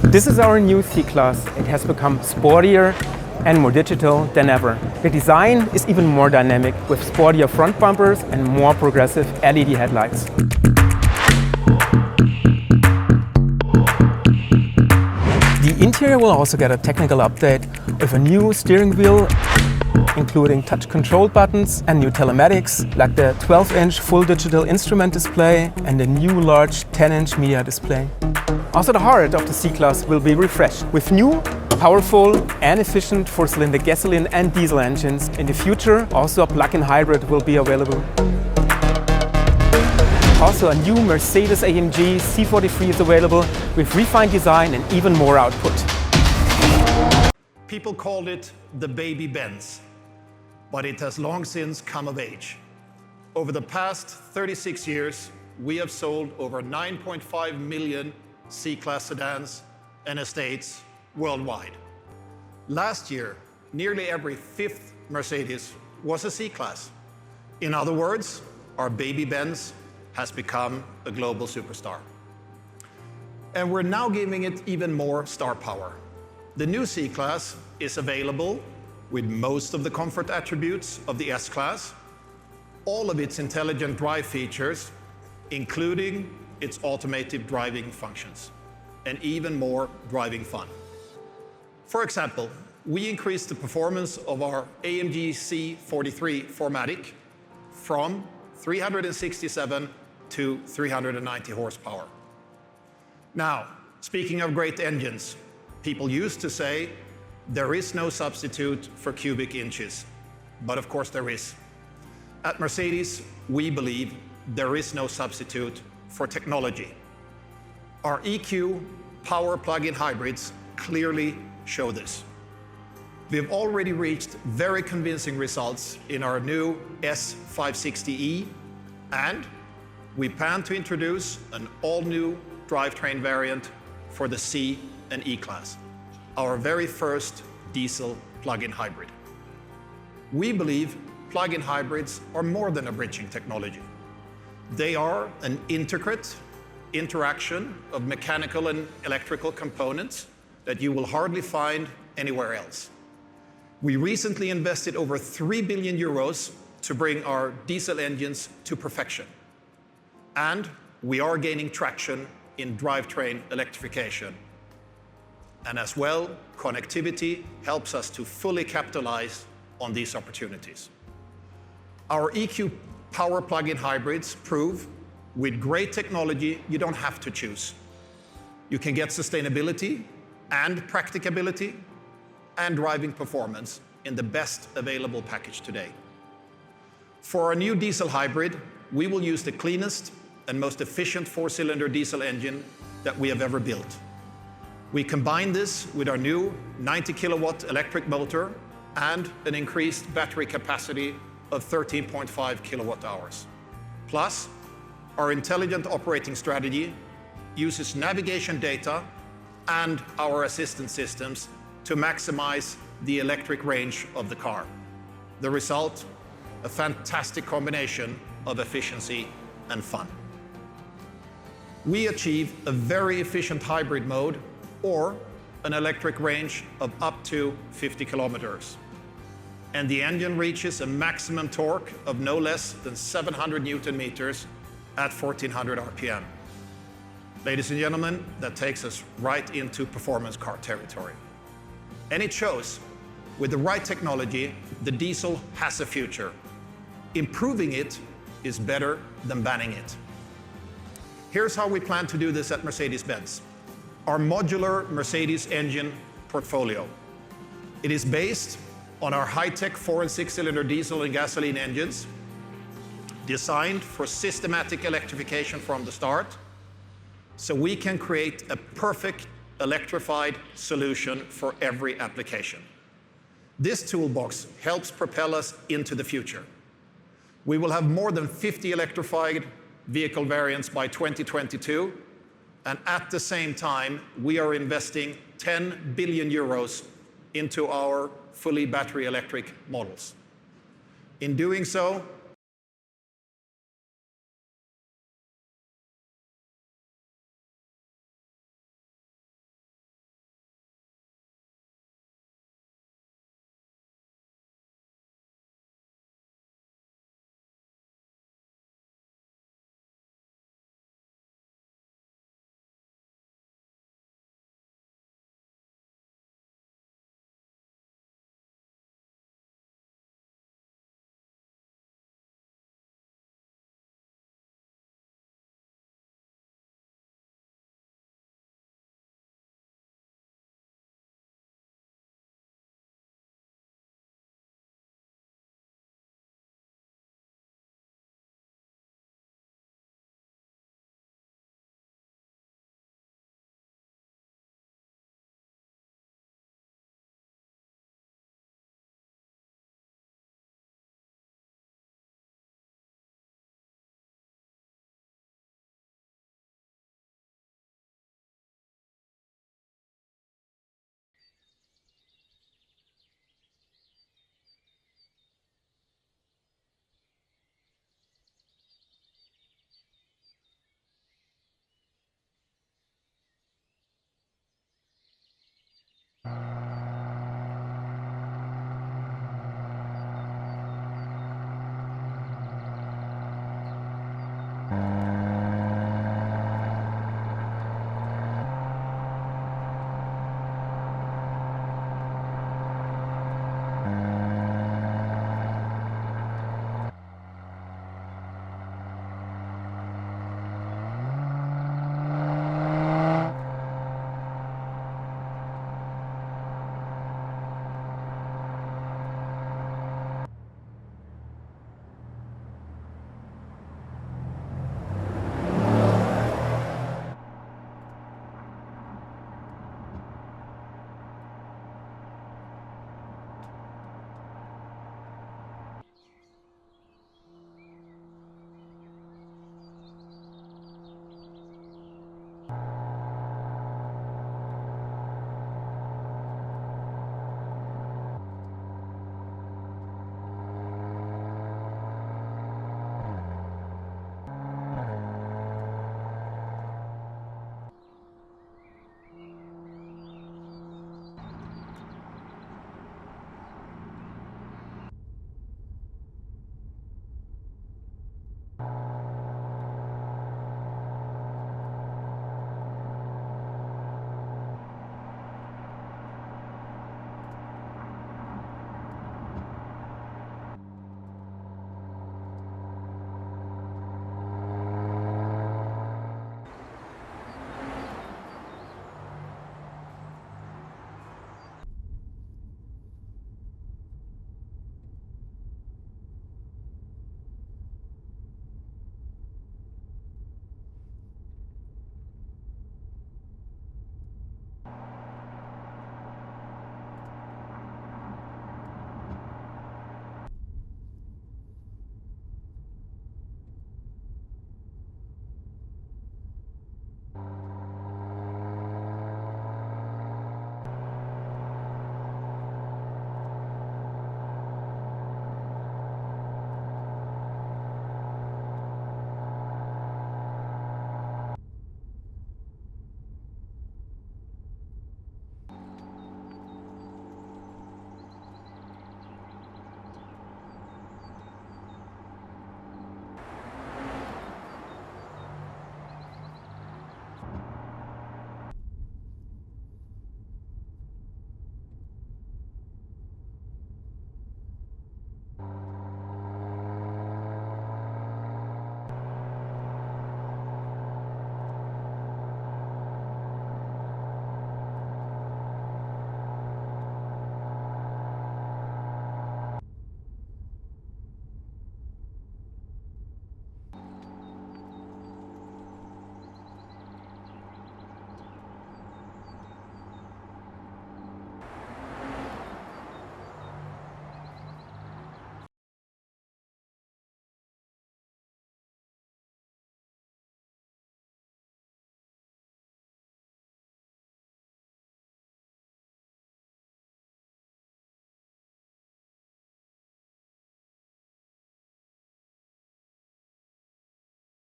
This is our new C-Class. It has become sportier and more digital than ever. The design is even more dynamic with sportier front bumpers and more progressive LED headlights. The interior will also get a technical update with a new steering wheel, including touch control buttons and new telematics, like the 12-inch full digital instrument display and the new large 10-inch media display. Also, the heart of the C-Class will be refreshed with new, powerful and efficient 4-cylinder gasoline and diesel engines. In the future, also a plug-in hybrid will be available. Also, a new Mercedes-AMG C43 is available with refined design and even more output. People called it the baby Benz, but it has long since come of age. Over the past 36 years, we have sold over 9.5 million C-Class sedans and estates worldwide. Last year, nearly every fifth Mercedes was a C-Class. In other words, our baby Benz has become a global superstar. And we're now giving it even more star power. The new C-Class is available with most of the comfort attributes of the S-Class, all of its intelligent drive features, including its automated driving functions, and even more driving fun. For example, we increased the performance of our AMG C43 4MATIC from 367 to 390 horsepower. Now, speaking of great engines, people used to say there is no substitute for cubic inches, but of course there is. At Mercedes, we believe there is no substitute for technology. Our EQ power plug-in hybrids clearly show this. We have already reached very convincing results in our new S560e, and we plan to introduce an all-new drivetrain variant for the C and E-Class, our very first diesel plug-in hybrid. We believe plug-in hybrids are more than a bridging technology. They are an intricate interaction of mechanical and electrical components that you will hardly find anywhere else. We recently invested over 3 billion euros to bring our diesel engines to perfection. And we are gaining traction in drivetrain electrification. And as well, connectivity helps us to fully capitalize on these opportunities. Our EQ power plug-in hybrids prove with great technology, you don't have to choose. You can get sustainability and practicability and driving performance in the best available package today. For our new diesel hybrid, we will use the cleanest and most efficient 4-cylinder diesel engine that we have ever built. We combine this with our new 90 kilowatt electric motor and an increased battery capacity of 13.5 kilowatt hours. Plus, our intelligent operating strategy uses navigation data and our assistance systems to maximize the electric range of the car. The result, a fantastic combination of efficiency and fun. We achieve a very efficient hybrid mode or an electric range of up to 50 kilometers. And the engine reaches a maximum torque of no less than 700 Newton meters at 1400 RPM. Ladies and gentlemen, that takes us right into performance car territory. And it shows, with the right technology, the diesel has a future. Improving it is better than banning it. Here's how we plan to do this at Mercedes-Benz. Our modular Mercedes engine portfolio. It is based on our high-tech 4- and 6-cylinder diesel and gasoline engines, designed for systematic electrification from the start, so we can create a perfect electrified solution for every application. This toolbox helps propel us into the future. We will have more than 50 electrified vehicle variants by 2022, and at the same time, we are investing 10 billion euros into our fully battery electric models. In doing so, you.